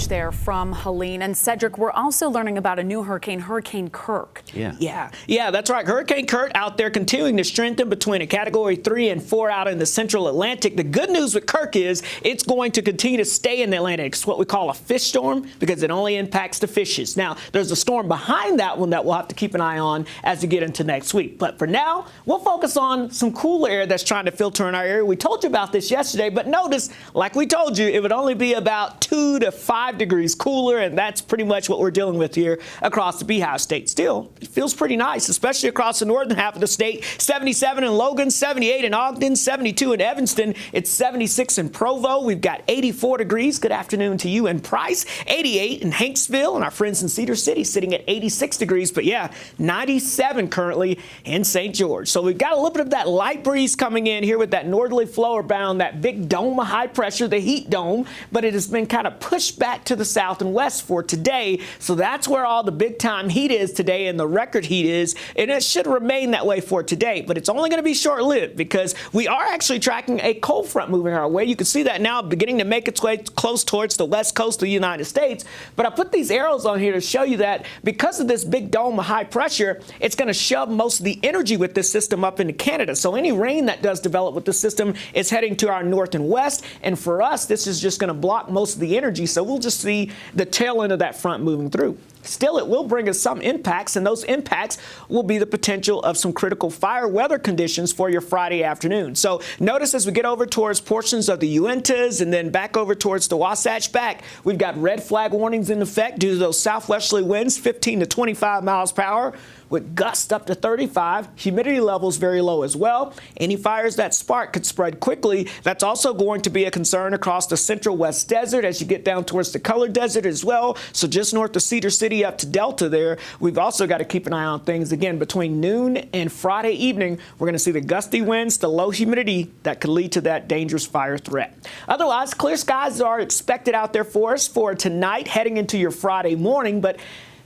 message there from Helene. And Cedric, we're also learning about a new hurricane, Hurricane Kirk. Yeah, that's right. Hurricane Kirk out there continuing to strengthen between a Category 3 and 4 out in the central Atlantic. The good news with Kirk is it's going to continue to stay in the Atlantic. It's what we call a fish storm because it only impacts the fishes. Now, there's a storm behind that one that we'll have to keep an eye on as we get into next week. But for now, we'll focus on some cooler air that's trying to filter in our area. We told you about this yesterday, but notice, like we told you, it would only be about 2 to 5 degrees cooler, and that's pretty much what we're dealing with here across the Beehive State. Still, it feels pretty nice, especially across the northern half of the state. 77 in Logan, 78 in Ogden, 72 in Evanston. It's 76 in Provo. We've got 84 degrees. Good afternoon to you in Price. 88 in Hanksville, and our friends in Cedar City sitting at 86 degrees. But yeah, 97 currently in St. George. So we've got a little bit of that light breeze coming in here with that northerly flow around that big dome of high pressure, the heat dome, but it has been kind of pushed back to the south and west for today. So that's where all the big time heat is today and the record heat is, and it should remain that way for today. But it's only going to be short-lived because we are actually tracking a cold front moving our way. You can see that now beginning to make its way close towards the west coast of the United States. But I put these arrows on here to show you that because of this big dome of high pressure, it's going to shove most of the energy with this system up into Canada. So any rain that does develop with this system is heading to our north and west. And for us, this is just going to block most of the energy. So we'll just see the tail end of that front moving through. Still, it will bring us some impacts, and those impacts will be the potential of some critical fire weather conditions for your Friday afternoon. So notice as we get over towards portions of the Uintas and then back over towards the Wasatch back, we've got red flag warnings in effect due to those southwesterly winds, 15 to 25 miles per hour, with gusts up to 35. Humidity levels very low as well. Any fires that spark could spread quickly. That's also going to be a concern across the central west desert as you get down towards the Color Desert as well. So just north of Cedar City up to Delta there, we've also got to keep an eye on things. Again, between noon and Friday evening, we're going to see the gusty winds, the low humidity that could lead to that dangerous fire threat. Otherwise, clear skies are expected out there for us for tonight heading into your Friday morning, but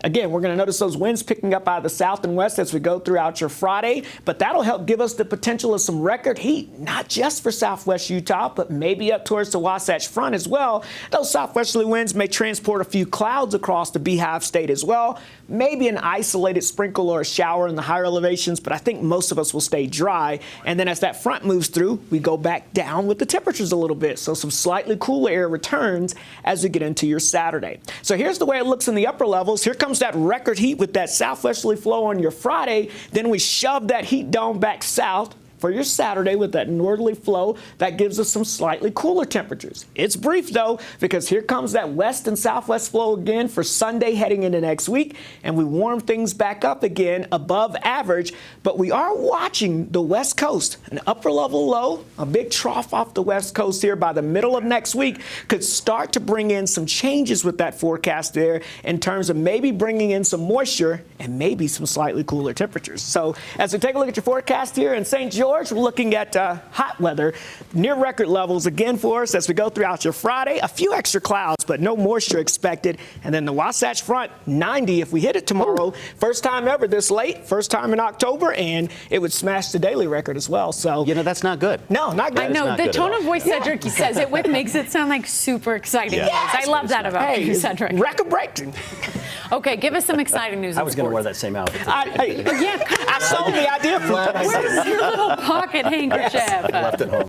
again, we're going to notice those winds picking up out of the south and west as we go throughout your Friday, but that'll help give us the potential of some record heat, not just for southwest Utah, but maybe up towards the Wasatch Front as well. Those southwesterly winds may transport a few clouds across the Beehive State as well, maybe an isolated sprinkle or a shower in the higher elevations, but I think most of us will stay dry. And then as that front moves through, we go back down with the temperatures a little bit, so some slightly cooler air returns as we get into your Saturday. So here's the way it looks in the upper levels. Here comes that record heat with that southwesterly flow on your Friday. Then we shove that heat dome back south for your Saturday with that northerly flow. That gives us some slightly cooler temperatures. It's brief, though, because here comes that west and southwest flow again for Sunday heading into next week, and we warm things back up again above average. But we are watching the west coast, an upper-level low, a big trough off the west coast here by the middle of next week could start to bring in some changes with that forecast there in terms of maybe bringing in some moisture and maybe some slightly cooler temperatures. So as we take a look at your forecast here in St. George, we're looking at hot weather, near record levels again for us as we go throughout your Friday. A few extra clouds, but no moisture expected. And then the Wasatch Front, 90 if we hit it tomorrow. Ooh. First time ever this late, first time in October, and it would smash the daily record as well. So you know, that's not good. No, not good. I know. The tone of voice Cedric says it with makes it sound like super exciting news. I love that about you, Cedric. Record breaking. Okay, give us some exciting news. I was going to wear that same outfit. I sold the idea for Where's your little pocket handkerchief? Left at home.